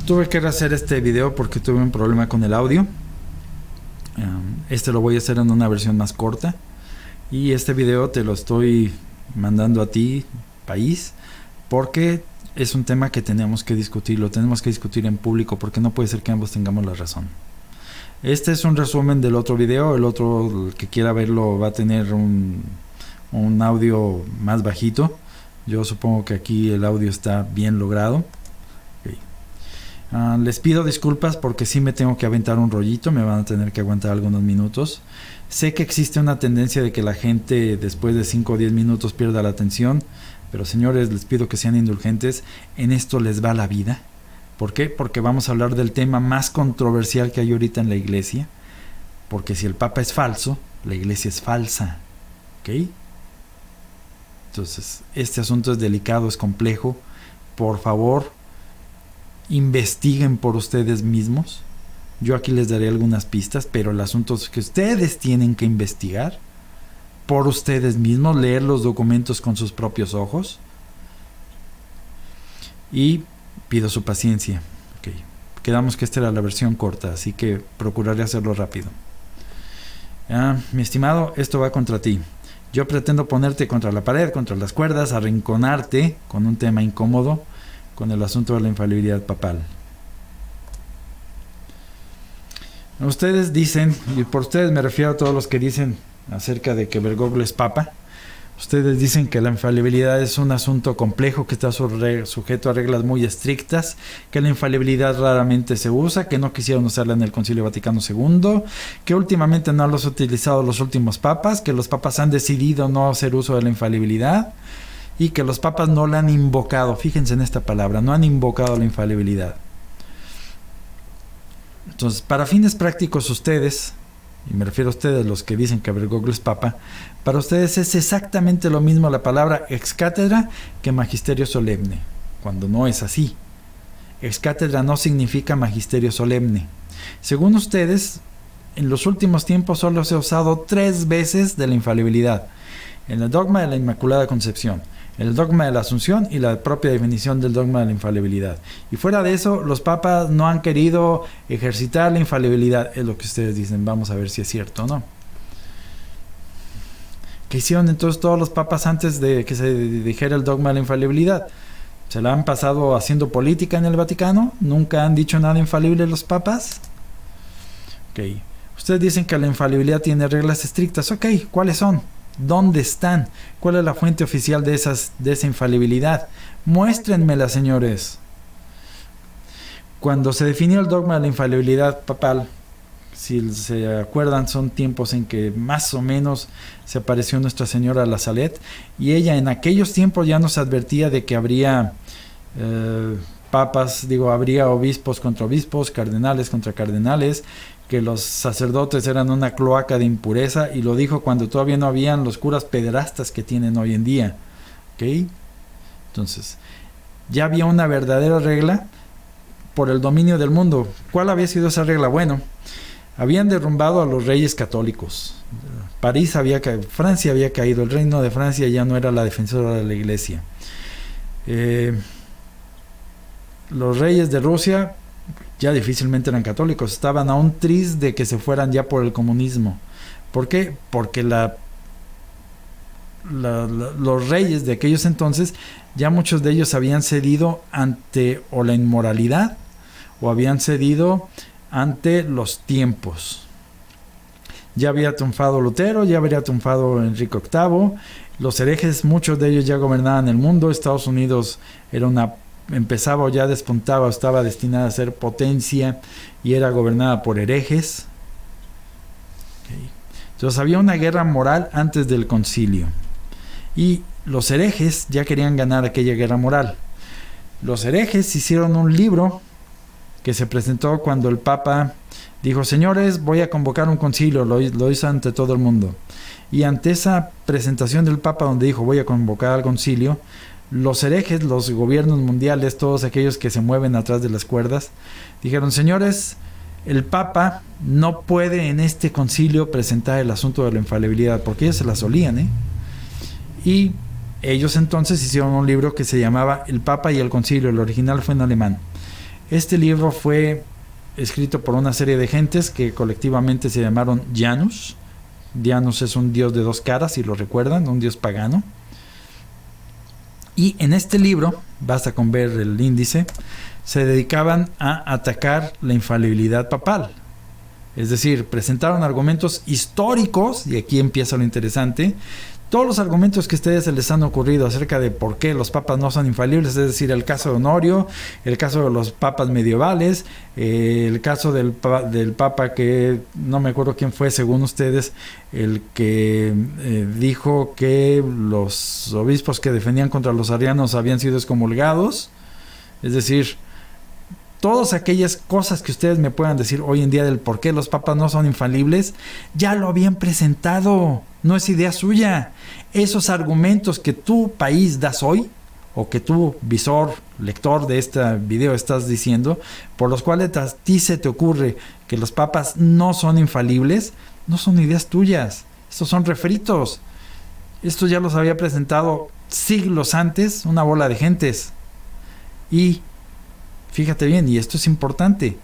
Tuve que rehacer este video porque tuve un problema con el audio. Este lo voy a hacer en una versión más corta. Y este video te lo estoy mandando a ti, país, porque es un tema que tenemos que discutir. Lo tenemos que discutir en público porque no puede ser que ambos tengamos la razón. Este es un resumen del otro video. El otro, el que quiera verlo, va a tener un audio más bajito. Yo supongo que aquí el audio está bien logrado. Les pido disculpas porque sí me tengo que aventar un rollito, me van a tener que aguantar algunos minutos. Sé que existe una tendencia de que la gente después de 5 o 10 minutos pierda la atención, pero señores, les pido que sean indulgentes, en esto les va la vida. ¿Por qué? Porque vamos a hablar del tema más controversial que hay ahorita en la iglesia, porque si el Papa es falso, la iglesia es falsa, ¿ok? Entonces, este asunto es delicado, es complejo. Por favor, investiguen por ustedes mismos. Yo aquí les daré algunas pistas, pero el asunto es que ustedes tienen que investigar por ustedes mismos, leer los documentos con sus propios ojos, y pido su paciencia. Okay. Quedamos que esta era la versión corta, así que procuraré hacerlo rápido. Mi estimado, esto va contra ti. Yo pretendo ponerte contra la pared, contra las cuerdas, arrinconarte con un tema incómodo, con el asunto de la infalibilidad papal. Ustedes dicen, y por ustedes me refiero a todos los que dicen acerca de que Bergoglio es papa, ustedes dicen que la infalibilidad es un asunto complejo, que está sujeto a reglas muy estrictas, que la infalibilidad raramente se usa, que no quisieron usarla en el Concilio Vaticano II, que últimamente no los han utilizado los últimos papas, que los papas han decidido no hacer uso de la infalibilidad, y que los papas no la han invocado. Fíjense en esta palabra, no han invocado la infalibilidad. Entonces, para fines prácticos, ustedes, y me refiero a ustedes los que dicen que Bergoglio es papa, para ustedes es exactamente lo mismo la palabra ex cátedra que magisterio solemne, cuando no es así. Ex cátedra no significa magisterio solemne. Según ustedes, en los últimos tiempos solo se ha usado 3 veces de la infalibilidad: en el dogma de la Inmaculada Concepción, el dogma de la Asunción y la propia definición del dogma de la infalibilidad. Y fuera de eso, los papas no han querido ejercitar la infalibilidad. Es lo que ustedes dicen. Vamos a ver si es cierto o no. ¿Qué hicieron entonces todos los papas antes de que se dijera el dogma de la infalibilidad? ¿Se la han pasado haciendo política en el Vaticano? ¿Nunca han dicho nada infalible los papas? Ok. Ustedes dicen que la infalibilidad tiene reglas estrictas. Ok, ¿cuáles son? ¿Dónde están? ¿Cuál es la fuente oficial de esa infalibilidad? Muéstrenmela, señores. Cuando se definió el dogma de la infalibilidad papal, si se acuerdan, son tiempos en que más o menos se apareció Nuestra Señora a la Salet, y ella en aquellos tiempos ya nos advertía de que habría habría obispos contra obispos, cardenales contra cardenales, que los sacerdotes eran una cloaca de impureza, y lo dijo cuando todavía no habían los curas pederastas que tienen hoy en día. ¿Okay? Entonces, ya había una verdadera regla por el dominio del mundo. ¿Cuál había sido esa regla? Bueno, habían derrumbado a los reyes católicos. Francia había caído, el reino de Francia ya no era la defensora de la iglesia. Los reyes de Rusia ya difícilmente eran católicos, estaban a un tris de que se fueran ya por el comunismo. ¿Por qué? Porque los reyes de aquellos entonces, ya muchos de ellos habían cedido ante o la inmoralidad, o habían cedido ante los tiempos. Ya había triunfado Lutero, ya había triunfado Enrique VIII, los herejes, muchos de ellos ya gobernaban el mundo. Estados Unidos empezaba o ya despuntaba, estaba destinada a ser potencia, y era gobernada por herejes. Okay. Entonces había una guerra moral antes del concilio, y los herejes ya querían ganar aquella guerra moral. Los herejes hicieron un libro que se presentó cuando el Papa dijo: señores, voy a convocar un concilio. Lo hizo ante todo el mundo, y ante esa presentación del Papa, donde dijo voy a convocar al concilio, los herejes, los gobiernos mundiales, todos aquellos que se mueven atrás de las cuerdas, dijeron: señores, el Papa no puede en este concilio presentar el asunto de la infalibilidad, porque ellos se la solían, Y ellos entonces hicieron un libro que se llamaba El Papa y el Concilio. El original fue en alemán. Este libro fue escrito por una serie de gentes que colectivamente se llamaron Janus. Janus es un dios de dos caras, si lo recuerdan, un dios pagano. Y en este libro, basta con ver el índice, se dedicaban a atacar la infalibilidad papal. Es decir, presentaron argumentos históricos, y aquí empieza lo interesante. Todos los argumentos que a ustedes se les han ocurrido acerca de por qué los papas no son infalibles, es decir, el caso de Honorio, el caso de los papas medievales, el caso del papa que no me acuerdo quién fue, según ustedes, el que dijo que los obispos que defendían contra los arrianos habían sido excomulgados. Es decir, todas aquellas cosas que ustedes me puedan decir hoy en día del por qué los papas no son infalibles, ya lo habían presentado, no es idea suya. Esos argumentos que tu país das hoy, o que tu visor, lector de este video estás diciendo, por los cuales a ti se te ocurre que los papas no son infalibles, no son ideas tuyas, estos son refritos. Esto ya los había presentado siglos antes una bola de gentes. Y fíjate bien, y esto es importante,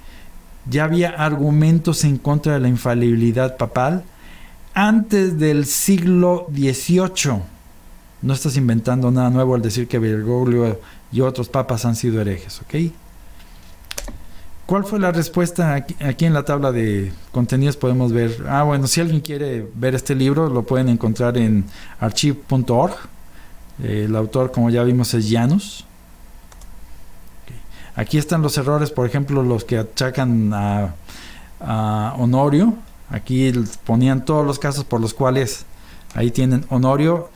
ya había argumentos en contra de la infalibilidad papal antes del siglo XVIII. No estás inventando nada nuevo al decir que Bergoglio y otros papas han sido herejes, ¿ok? ¿Cuál fue la respuesta? Aquí en la tabla de contenidos podemos ver, bueno, si alguien quiere ver este libro, lo pueden encontrar en archive.org. El autor, como ya vimos, es Janus. Aquí están los errores, por ejemplo, los que achacan a Honorio. Aquí ponían todos los casos por los cuales ahí tienen Honorio.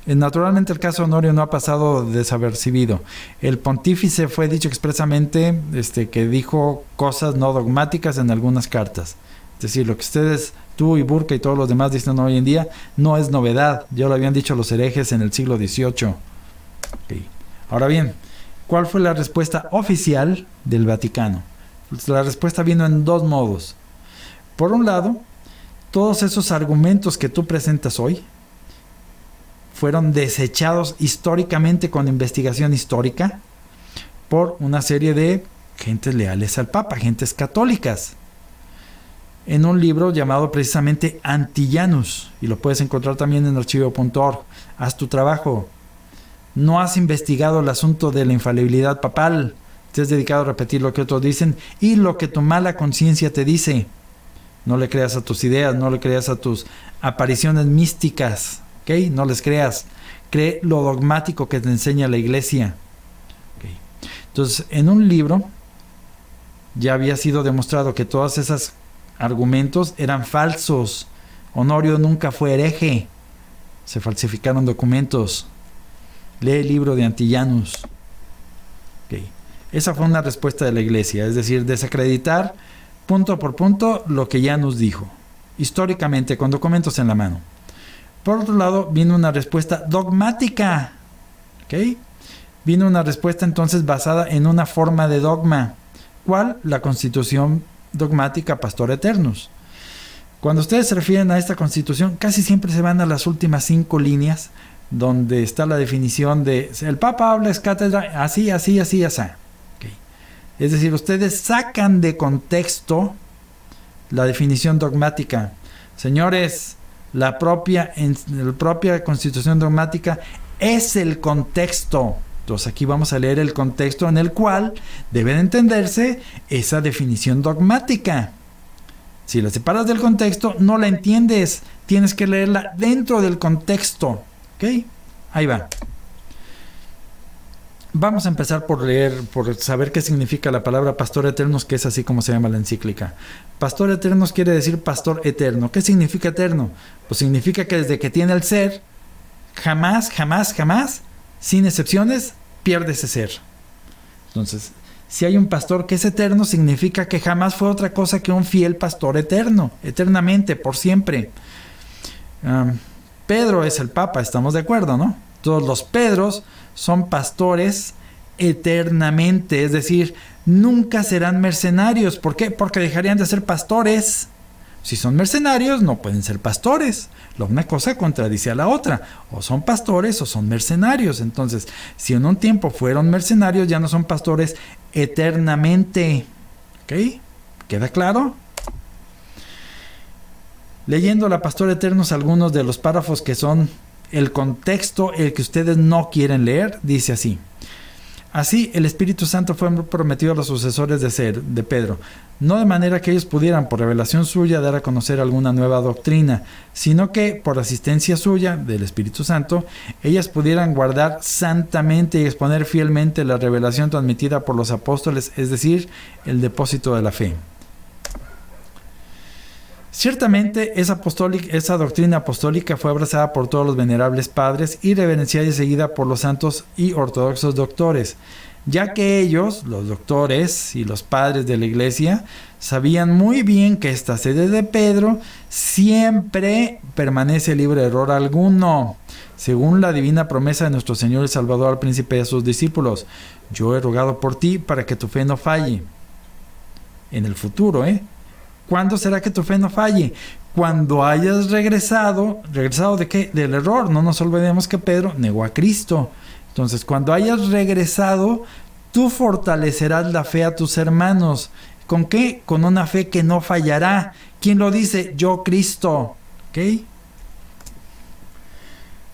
Naturalmente el caso de Honorio no ha pasado desapercibido. El pontífice fue dicho expresamente que dijo cosas no dogmáticas en algunas cartas. Es decir, lo que ustedes, tú y Burke y todos los demás dicen hoy en día, no es novedad. Ya lo habían dicho los herejes en el siglo XVIII. Okay. Ahora bien, ¿cuál fue la respuesta oficial del Vaticano? La respuesta vino en dos modos. Por un lado, todos esos argumentos que tú presentas hoy fueron desechados históricamente con investigación histórica por una serie de gentes leales al Papa, gentes católicas, en un libro llamado precisamente Anti-Janus, y lo puedes encontrar también en archivo.org. Haz tu trabajo. No has investigado el asunto de la infalibilidad papal, te has dedicado a repetir lo que otros dicen y lo que tu mala conciencia te dice. No le creas a tus ideas, no le creas a tus apariciones místicas, ¿ok? No les creas. Cree lo dogmático que te enseña la iglesia. ¿Okay? Entonces, en un libro ya había sido demostrado que todos esos argumentos eran falsos. Honorio nunca fue hereje. Se falsificaron documentos. Lee el libro de Anti-Janus. Okay. Esa fue una respuesta de la iglesia, es decir, desacreditar punto por punto lo que Janus dijo, históricamente, con documentos en la mano. Por otro lado, vino una respuesta dogmática. ¿Okay? Vino una respuesta entonces basada en una forma de dogma. ¿Cuál? La constitución dogmática Pastor Eternus. Cuando ustedes se refieren a esta constitución, casi siempre se van a las últimas 5 líneas, donde está la definición de el Papa habla es cátedra, así, así, así, así. Okay. Es decir, ustedes sacan de contexto la definición dogmática. Señores, la propia constitución dogmática es el contexto. Entonces aquí vamos a leer el contexto en el cual debe entenderse esa definición dogmática. Si la separas del contexto, no la entiendes. Tienes que leerla dentro del contexto. ¿Ok? Ahí va. Vamos a empezar por saber qué significa la palabra Pastor Eternus, que es así como se llama la encíclica. Pastor Eternus quiere decir pastor eterno. ¿Qué significa eterno? Pues significa que desde que tiene el ser, jamás, jamás, jamás, sin excepciones, pierde ese ser. Entonces, si hay un pastor que es eterno, significa que jamás fue otra cosa que un fiel pastor eterno, eternamente, por siempre. Pedro es el Papa, estamos de acuerdo, ¿no? Todos los Pedros son pastores eternamente, es decir, nunca serán mercenarios. ¿Por qué? Porque dejarían de ser pastores. Si son mercenarios, no pueden ser pastores. Una cosa contradice a la otra. O son pastores o son mercenarios. Entonces, si en un tiempo fueron mercenarios, ya no son pastores eternamente. ¿Ok? ¿Queda claro? Leyendo la Pastor Eternos algunos de los párrafos que son el contexto, el que ustedes no quieren leer, dice así. Así el Espíritu Santo fue prometido a los sucesores de Pedro, no de manera que ellos pudieran por revelación suya dar a conocer alguna nueva doctrina, sino que por asistencia suya, del Espíritu Santo, ellas pudieran guardar santamente y exponer fielmente la revelación transmitida por los apóstoles, es decir, el depósito de la fe. Ciertamente esa doctrina apostólica fue abrazada por todos los venerables padres y reverenciada y seguida por los santos y ortodoxos doctores, ya que ellos, los doctores y los padres de la iglesia, sabían muy bien que esta sede de Pedro siempre permanece libre de error alguno, según la divina promesa de nuestro Señor y Salvador al príncipe de sus discípulos. Yo he rogado por ti para que tu fe no falle. En el futuro, ¿Cuándo será que tu fe no falle? Cuando hayas regresado. ¿Regresado de qué? Del error. No nos olvidemos que Pedro negó a Cristo. Entonces, cuando hayas regresado, tú fortalecerás la fe a tus hermanos. ¿Con qué? Con una fe que no fallará. ¿Quién lo dice? Yo, Cristo. ¿Ok?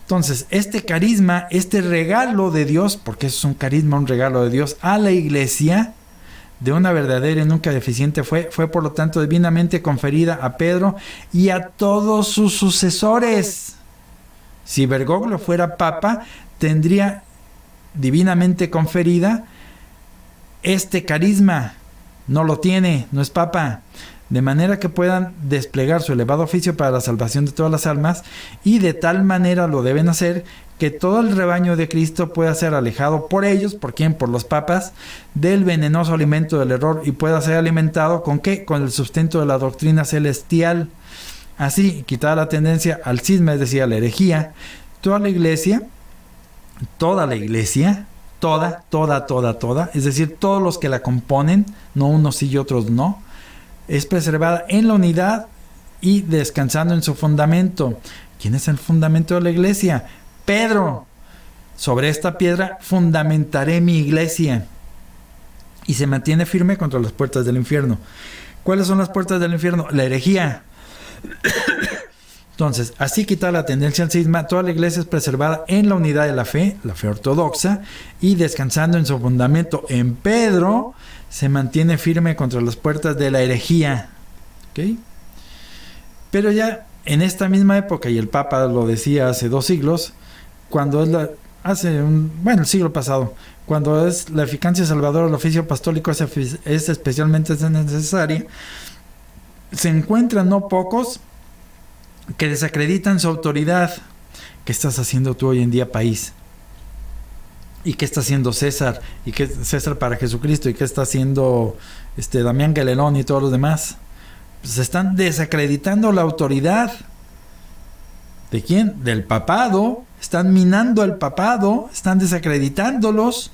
Entonces, este carisma, este regalo de Dios, porque eso es un carisma, un regalo de Dios a la iglesia, de una verdadera y nunca deficiente fue por lo tanto divinamente conferida a Pedro y a todos sus sucesores. Si Bergoglio fuera papa, tendría divinamente conferida este carisma. No lo tiene, no es papa. De manera que puedan desplegar su elevado oficio para la salvación de todas las almas, y de tal manera lo deben hacer que todo el rebaño de Cristo pueda ser alejado por ellos. ¿Por quién? Por los papas, del venenoso alimento del error, y pueda ser alimentado ¿con qué? Con el sustento de la doctrina celestial. Así, quitada la tendencia al cisma, es decir, a la herejía, toda, es decir, todos los que la componen, no unos sí y otros no, es preservada en la unidad y descansando en su fundamento. ¿Quién es el fundamento de la iglesia? Pedro. Sobre esta piedra fundamentaré mi iglesia. Y se mantiene firme contra las puertas del infierno. ¿Cuáles son las puertas del infierno? La herejía. Entonces, así quitada la tendencia al cisma, toda la iglesia es preservada en la unidad de la fe ortodoxa, y descansando en su fundamento en Pedro, se mantiene firme contra las puertas de la herejía. ¿Ok? Pero ya en esta misma época, y el Papa lo decía hace 2 siglos, cuando es el siglo pasado, cuando es la eficacia salvadora del oficio apostólico es especialmente necesaria, se encuentran no pocos que desacreditan su autoridad. ¿Qué estás haciendo tú hoy en día, país? ¿Y qué está haciendo César? ¿Y qué César para Jesucristo? ¿Y qué está haciendo Damián Galelón y todos los demás? Pues están desacreditando la autoridad. ¿De quién? Del papado. Están minando el papado, están desacreditándolos,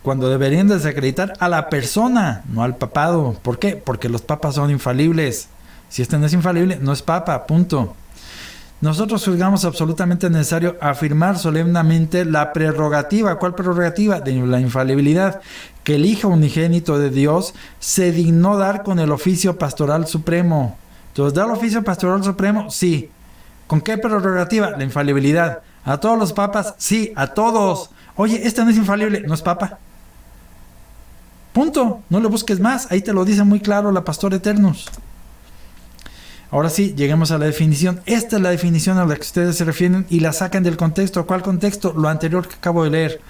cuando deberían desacreditar a la persona, no al papado. ¿Por qué? Porque los papas son infalibles. Si este no es infalible, no es papa, punto. Nosotros juzgamos absolutamente necesario afirmar solemnemente la prerrogativa. ¿Cuál prerrogativa? De la infalibilidad, que el Hijo unigénito de Dios se dignó dar con el oficio pastoral supremo. Entonces, ¿da el oficio pastoral supremo? Sí. ¿Con qué prerrogativa? La infalibilidad. ¿A todos los papas? Sí, a todos. Oye, este no es infalible, no es papa. Punto. No le busques más. Ahí te lo dice muy claro la Pastor Eternos. Ahora sí, lleguemos a la definición. Esta es la definición a la que ustedes se refieren y la sacan del contexto. ¿Cuál contexto? Lo anterior que acabo de leer.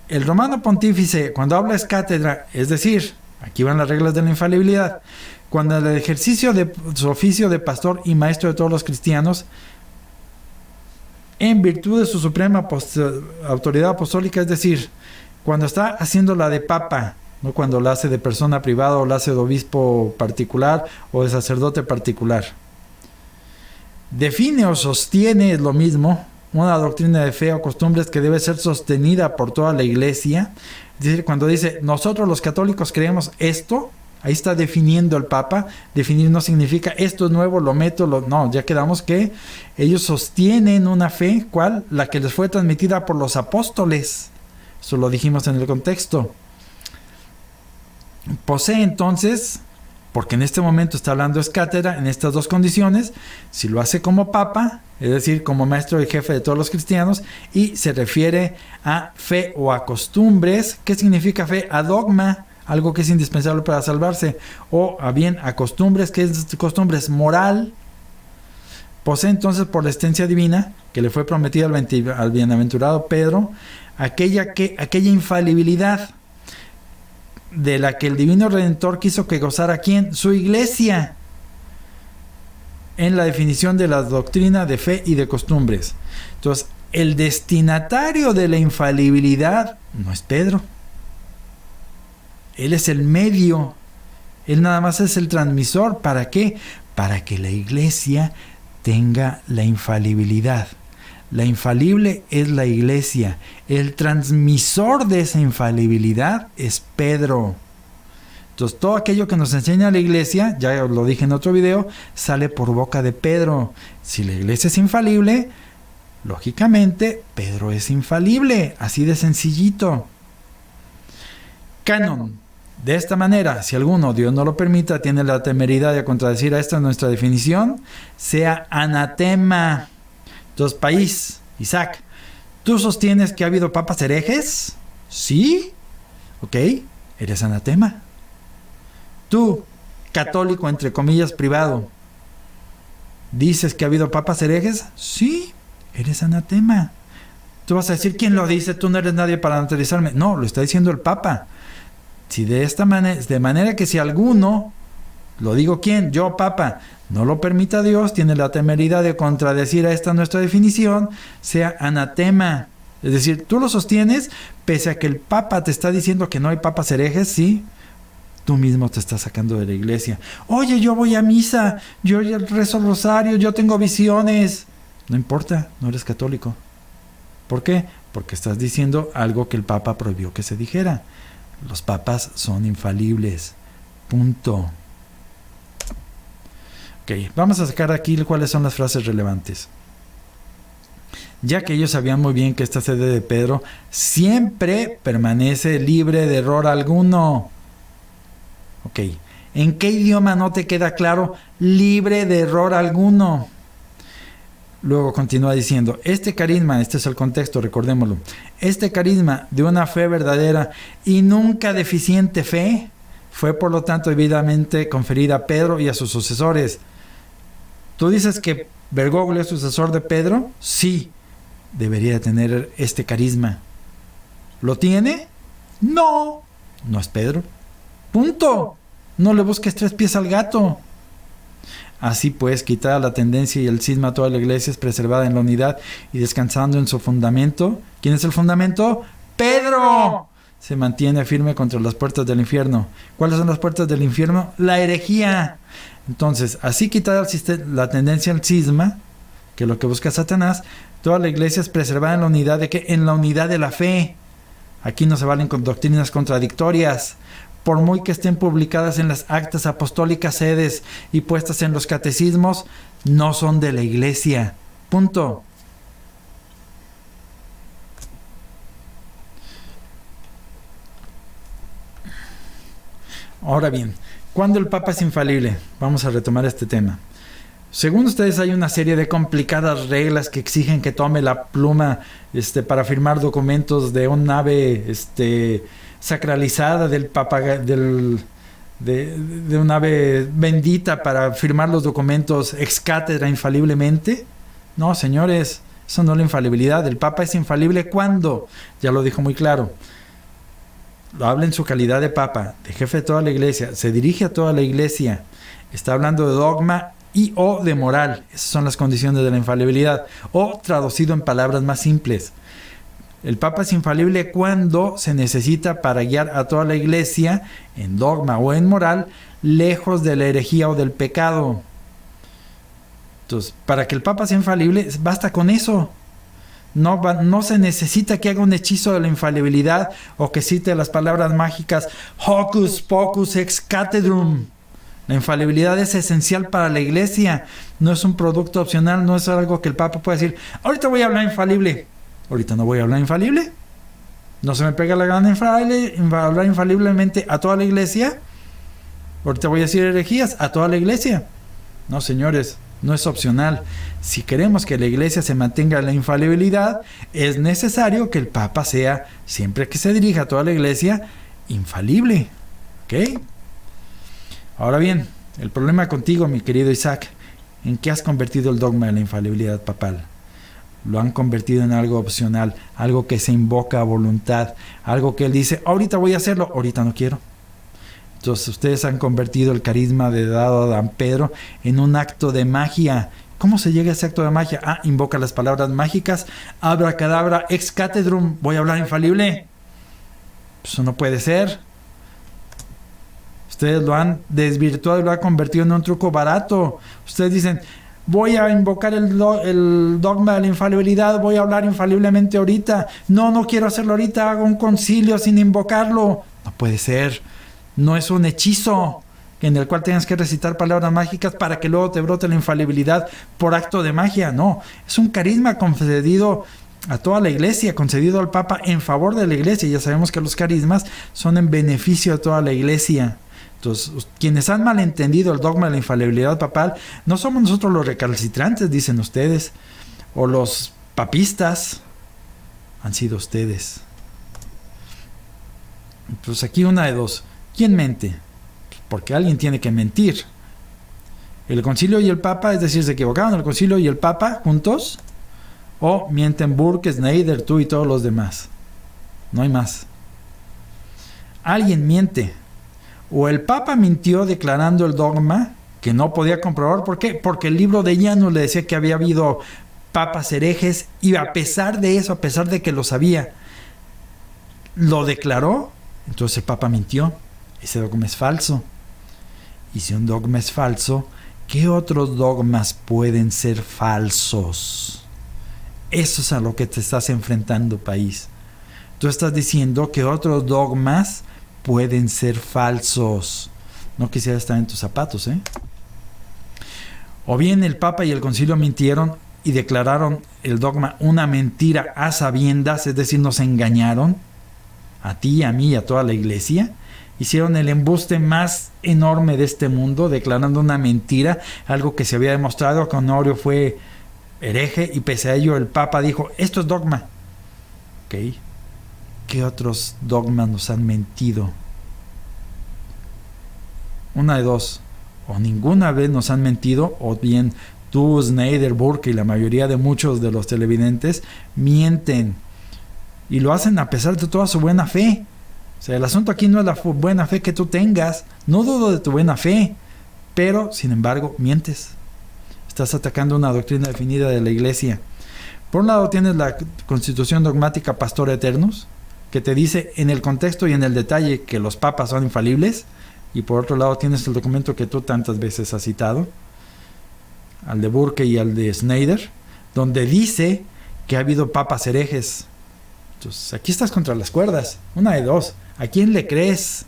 El romano pontífice, cuando habla es cátedra, es decir, aquí van las reglas de la infalibilidad. Cuando el ejercicio de su oficio de pastor y maestro de todos los cristianos, en virtud de su suprema autoridad apostólica, es decir, cuando está haciendo la de papa, no cuando la hace de persona privada o la hace de obispo particular o de sacerdote particular. Define o sostiene, es lo mismo, una doctrina de fe o costumbres que debe ser sostenida por toda la iglesia. Es decir, cuando dice, nosotros los católicos creemos esto, ahí está definiendo el Papa. Definir no significa esto es nuevo, lo meto, no, ya quedamos que ellos sostienen una fe, ¿cuál? La que les fue transmitida por los apóstoles. Eso lo dijimos en el contexto. Posee entonces, porque en este momento está hablando es cátedra en estas dos condiciones, si lo hace como papa, es decir, como maestro y jefe de todos los cristianos, y se refiere a fe o a costumbres. ¿Qué significa fe? A dogma, algo que es indispensable para salvarse, o a bien a costumbres, que es costumbres moral. Posee entonces por la existencia divina que le fue prometida al bienaventurado Pedro, aquella infalibilidad de la que el divino Redentor quiso que gozara ¿quién? Su iglesia, en la definición de la doctrina de fe y de costumbres. Entonces, el destinatario de la infalibilidad no es Pedro. Él es el medio. Él nada más es el transmisor. ¿Para qué? Para que la iglesia tenga la infalibilidad. La infalible es la iglesia. El transmisor de esa infalibilidad es Pedro. Entonces, todo aquello que nos enseña la iglesia, ya lo dije en otro video, sale por boca de Pedro. Si la iglesia es infalible, lógicamente Pedro es infalible. Así de sencillito. Canon. De esta manera, si alguno, Dios no lo permita, tiene la temeridad de contradecir a esta nuestra definición, sea anatema. Entonces, país, Isaac, ¿tú sostienes que ha habido papas herejes? Sí. Ok, eres anatema. Tú, católico, entre comillas, privado, ¿dices que ha habido papas herejes? Sí, eres anatema. Tú vas a decir, ¿quién lo dice? Tú no eres nadie para anatemizarme. No, lo está diciendo el Papa. Si de esta manera, de manera que si alguno, lo digo quién, yo, Papa, no lo permita Dios, tiene la temeridad de contradecir a esta nuestra definición, sea anatema. Es decir, tú lo sostienes, pese a que el Papa te está diciendo que no hay papas herejes, sí, tú mismo te estás sacando de la iglesia. Oye, yo voy a misa, yo rezo el rosario, yo tengo visiones. No importa, no eres católico. ¿Por qué? Porque estás diciendo algo que el Papa prohibió que se dijera. Los papas son infalibles. Punto. Ok, vamos a sacar aquí cuáles son las frases relevantes. Ya que ellos sabían muy bien que esta sede de Pedro siempre permanece libre de error alguno. Ok, ¿en qué idioma no te queda claro? Libre de error alguno. Luego continúa diciendo, este carisma, este es el contexto, recordémoslo, este carisma de una fe verdadera y nunca deficiente fe, fue por lo tanto debidamente conferida a Pedro y a sus sucesores. ¿Tú dices que Bergoglio es sucesor de Pedro? Sí, debería tener este carisma. ¿Lo tiene? No, no es Pedro. Punto. No le busques tres pies al gato. Así pues, quitada la tendencia y el cisma, toda la iglesia es preservada en la unidad y descansando en su fundamento. ¿Quién es el fundamento? ¡Pedro! Se mantiene firme contra las puertas del infierno. ¿Cuáles son las puertas del infierno? La herejía. Entonces, así quitada la tendencia al cisma, que es lo que busca Satanás, toda la iglesia es preservada en la unidad de ¿qué? En la unidad de la fe. Aquí no se valen con doctrinas contradictorias. Por muy que estén publicadas en las actas apostólicas sedes y puestas en los catecismos, no son de la iglesia. Punto. Ahora bien, ¿cuándo el Papa es infalible? Vamos a retomar este tema. Según ustedes, hay una serie de complicadas reglas que exigen que tome la pluma para firmar documentos de un ave sacralizada del Papa, de un ave bendita para firmar los documentos ex cátedra infaliblemente. No, señores, eso no es la infalibilidad. El Papa es infalible ¿cuándo? Ya lo dijo muy claro. Lo habla en su calidad de Papa, de jefe de toda la iglesia, se dirige a toda la iglesia, está hablando de dogma y o de moral. Esas son las condiciones de la infalibilidad. O traducido en palabras más simples, el Papa es infalible cuando se necesita para guiar a toda la iglesia en dogma o en moral, lejos de la herejía o del pecado. Entonces, para que el Papa sea infalible, basta con eso. No se necesita que haga un hechizo de la infalibilidad o que cite las palabras mágicas hocus pocus ex cathedrum. La infalibilidad es esencial para la iglesia, no es un producto opcional, no es algo que el Papa pueda decir, ahorita voy a hablar infalible. Ahorita no voy a hablar infalible. No se me pega la gana hablar infaliblemente a toda la iglesia. Ahorita voy a decir herejías a toda la iglesia. No, señores, no es opcional. Si queremos que la iglesia se mantenga en la infalibilidad, es necesario que el Papa sea, siempre que se dirija a toda la iglesia, infalible. ¿Ok? Ahora bien, el problema contigo, mi querido Isaac, ¿en qué has convertido el dogma de la infalibilidad papal? Lo han convertido en algo opcional, algo que se invoca a voluntad, algo que él dice, ahorita voy a hacerlo, ahorita no quiero. Entonces ustedes han convertido el carisma de dado a San Pedro en un acto de magia. ¿Cómo se llega a ese acto de magia? Invoca las palabras mágicas, abracadabra, ex cathedrum, voy a hablar infalible. Eso no puede ser. Ustedes lo han desvirtuado y lo han convertido en un truco barato. Ustedes dicen, voy a invocar el dogma de la infalibilidad, voy a hablar infaliblemente ahorita. No quiero hacerlo ahorita, hago un concilio sin invocarlo. No puede ser. No es un hechizo en el cual tengas que recitar palabras mágicas para que luego te brote la infalibilidad por acto de magia. No, es un carisma concedido a toda la iglesia, concedido al Papa en favor de la iglesia. Ya sabemos que los carismas son en beneficio de toda la iglesia. Entonces, quienes han malentendido el dogma de la infalibilidad papal, no somos nosotros los recalcitrantes, dicen ustedes, o los papistas, han sido ustedes. Pues aquí una de dos. ¿Quién mente? Porque alguien tiene que mentir. ¿El concilio y el Papa, es decir, se equivocaron el concilio y el Papa juntos? ¿O mienten Burke, Schneider, tú y todos los demás? No hay más. Alguien miente. O el Papa mintió declarando el dogma que no podía comprobar. ¿Por qué? Porque el libro de Llanos le decía que había habido papas herejes y a pesar de eso, a pesar de que lo sabía, lo declaró. Entonces el Papa mintió. Ese dogma es falso. Y si un dogma es falso, ¿qué otros dogmas pueden ser falsos? Eso es a lo que te estás enfrentando, país. Tú estás diciendo que otros dogmas pueden ser falsos. No quisiera estar en tus zapatos, ¿eh? O bien el Papa y el Concilio mintieron y declararon el dogma una mentira a sabiendas, es decir, nos engañaron a ti, a mí y a toda la iglesia. Hicieron el embuste más enorme de este mundo, declarando una mentira, algo que se había demostrado que Honorio fue hereje y pese a ello el Papa dijo, esto es dogma. ¿Ok? ¿Qué otros dogmas nos han mentido? Una de dos. O ninguna vez nos han mentido, o bien tú, Schneider, Burke y la mayoría de muchos de los televidentes mienten. Y lo hacen a pesar de toda su buena fe. O sea, el asunto aquí no es la buena fe que tú tengas. No dudo de tu buena fe. Pero, sin embargo, mientes. Estás atacando una doctrina definida de la iglesia. Por un lado tienes la Constitución Dogmática Pastor Eternus, que te dice en el contexto y en el detalle que los papas son infalibles, y por otro lado tienes el documento que tú tantas veces has citado, al de Burke y al de Schneider, donde dice que ha habido papas herejes. Entonces aquí estás contra las cuerdas, una de dos. ¿A quién le crees?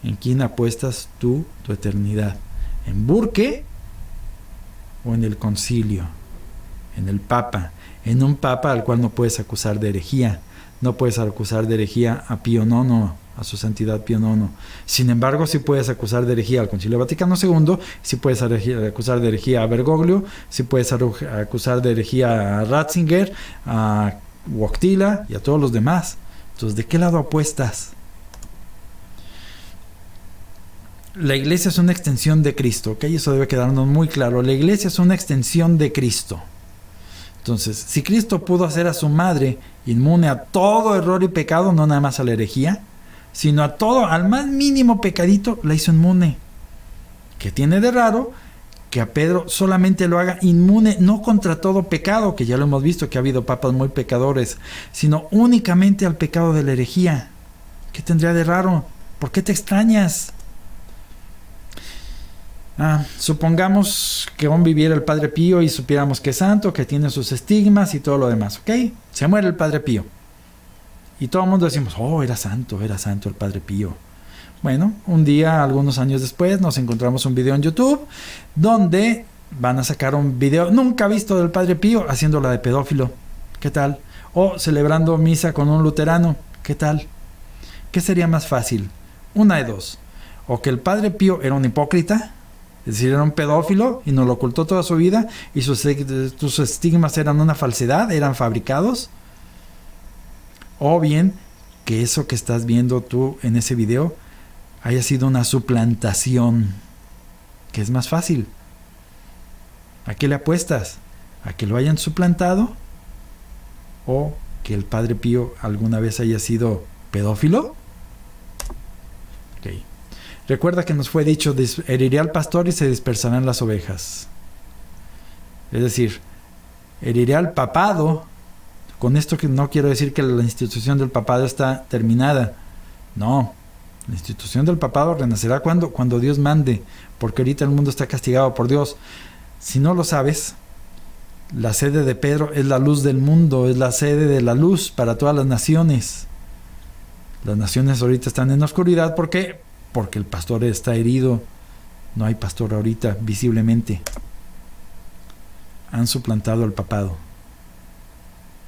¿En quién apuestas tú tu eternidad? ¿En Burke o en el concilio? En el Papa, en un Papa al cual no puedes acusar de herejía. No puedes acusar de herejía a Pío IX, a su santidad Pío IX. Sin embargo, sí puedes acusar de herejía al Concilio Vaticano II, sí puedes acusar de herejía a Bergoglio, sí puedes acusar de herejía a Ratzinger, a Wojtyla y a todos los demás. Entonces, ¿de qué lado apuestas? La iglesia es una extensión de Cristo, ¿ok? Eso debe quedarnos muy claro. La iglesia es una extensión de Cristo. Entonces, si Cristo pudo hacer a su madre inmune a todo error y pecado, no nada más a la herejía, sino a todo, al más mínimo pecadito, la hizo inmune. ¿Qué tiene de raro? Que a Pedro solamente lo haga inmune, no contra todo pecado, que ya lo hemos visto que ha habido papas muy pecadores, sino únicamente al pecado de la herejía. ¿Qué tendría de raro? ¿Por qué te extrañas? Supongamos que aún viviera el Padre Pío y supiéramos que es santo, que tiene sus estigmas y todo lo demás, ¿ok? Se muere el Padre Pío. Y todo el mundo decimos, oh, era santo el Padre Pío. Bueno, un día, algunos años después, nos encontramos un video en YouTube donde van a sacar un video nunca visto del Padre Pío haciéndola de pedófilo. ¿Qué tal? O celebrando misa con un luterano. ¿Qué tal? ¿Qué sería más fácil? Una de dos. o que el Padre Pío era un hipócrita, es decir, era un pedófilo y nos lo ocultó toda su vida y sus estigmas eran una falsedad, eran fabricados, o bien que eso que estás viendo tú en ese video haya sido una suplantación, que es más fácil. ¿A qué le apuestas? ¿A que lo hayan suplantado o que el Padre Pío alguna vez haya sido pedófilo? Okay. Recuerda que nos fue dicho, heriré al pastor y se dispersarán las ovejas. Es decir, heriré al papado. Con esto que no quiero decir que la institución del papado está terminada. No, la institución del papado renacerá cuando Dios mande, porque ahorita el mundo está castigado por Dios. Si no lo sabes, la sede de Pedro es la luz del mundo, es la sede de la luz para todas las naciones. Las naciones ahorita están en la oscuridad. ¿Por qué? Porque el pastor está herido. No hay pastor ahorita, visiblemente. Han suplantado al papado.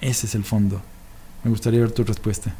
Ese es el fondo. Me gustaría ver tu respuesta.